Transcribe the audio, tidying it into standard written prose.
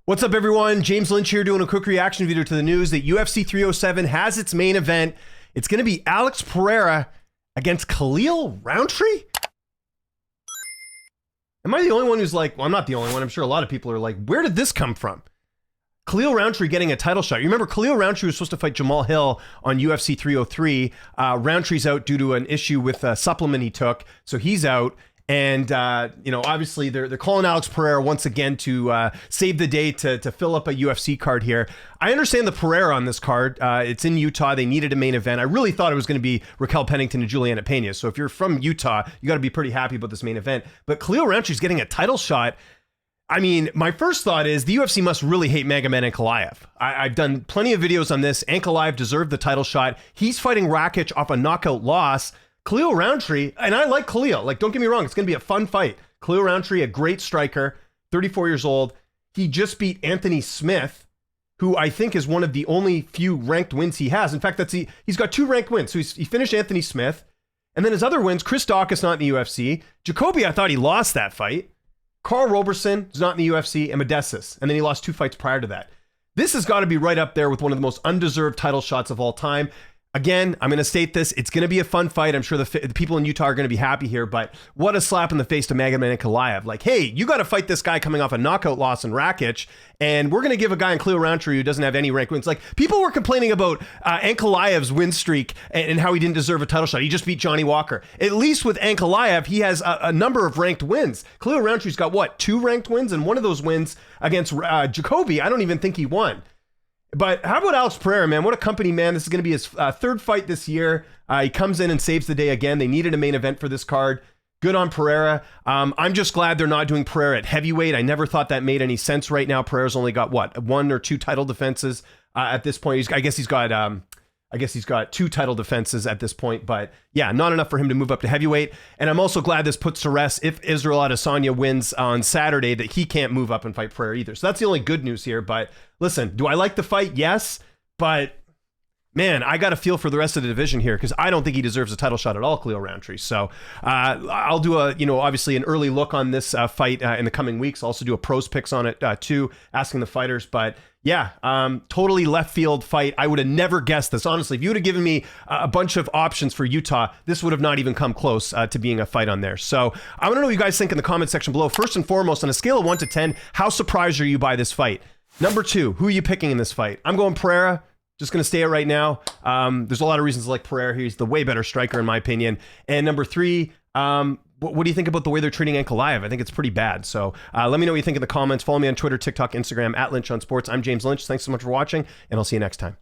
What's up, everyone? James Lynch here doing a quick reaction video to the news that UFC 307 has its main event. It's going to be Alex Pereira against Khalil Rountree? Am I the only one who's like, well, I'm not the only one. I'm sure a lot of people are like, where did this come from? Khalil Rountree getting a title shot. You remember Khalil Rountree was supposed to fight Jamal Hill on UFC 303. Rountree's out due to an issue with a supplement he took, so he's out. And, obviously they're calling Alex Pereira once again to save the day to fill up a UFC card here. I understand the Pereira on this card. It's in Utah. They needed a main event. I really thought it was going to be Raquel Pennington and Juliana Pena. So if you're from Utah, you got to be pretty happy about this main event. But Khalil Rountree's getting a title shot. I mean, my first thought is the UFC must really hate Magomed Ankalaev. I've done plenty of videos on this. Ankalaev deserved the title shot. He's fighting Rakic off a knockout loss. Khalil Rountree, and I like Khalil. Like, don't get me wrong, it's going to be a fun fight. Khalil Rountree, a great striker, 34 years old. He just beat Anthony Smith, who I think is one of the only few ranked wins he has. In fact, he's got 2 ranked wins. So he finished Anthony Smith, and then his other wins, Chris Daukaus not in the UFC. Jacoby, I thought he lost that fight. Carl Roberson is not in the UFC, and Medeiros, and then he lost 2 fights prior to that. This has got to be right up there with one of the most undeserved title shots of all time. Again, I'm going to state this. It's going to be a fun fight. I'm sure the people in Utah are going to be happy here, but what a slap in the face to Magomed Ankalaev. Like, hey, you got to fight this guy coming off a knockout loss in Rakic, and we're going to give a guy in Khalil Rountree who doesn't have any ranked wins. Like, people were complaining about Ankalaev's win streak and how he didn't deserve a title shot. He just beat Johnny Walker. At least with Ankalaev, he has a number of ranked wins. Khalil Rountree's got, what, 2 ranked wins? And one of those wins against Jacoby, I don't even think he won. But how about Alex Pereira, man? What a company, man. This is going to be his 3rd fight this year. He comes in and saves the day again. They needed a main event for this card. Good on Pereira. I'm just glad they're not doing Pereira at heavyweight. I never thought that made any sense right now. Pereira's only got, what, 1 or 2 title defenses at this point. I guess he's got 2 title defenses at this point, but yeah, not enough for him to move up to heavyweight. And I'm also glad this puts to rest, if Israel Adesanya wins on Saturday, that he can't move up and fight Pereira either. So that's the only good news here. But listen, do I like the fight? Yes, but man, I got a feel for the rest of the division here because I don't think he deserves a title shot at all, Khalil Rountree. So I'll do obviously an early look on this fight in the coming weeks. I'll also do a pros picks on it too, asking the fighters. But yeah, totally left field fight. I would have never guessed this. Honestly, if you would have given me a bunch of options for Utah, this would have not even come close to being a fight on there. So I want to know what you guys think in the comment section below. First and foremost, on a scale of 1 to 10, how surprised are you by this fight? Number 2, who are you picking in this fight? I'm going Pereira. Just going to stay it right now. There's a lot of reasons to like Pereira. He's the way better striker in my opinion. And number 3, what do you think about the way they're treating Ankalaev? I think it's pretty bad. So let me know what you think in the comments. Follow me on Twitter, TikTok, Instagram, @LynchOnSports. I'm James Lynch. Thanks so much for watching, and I'll see you next time.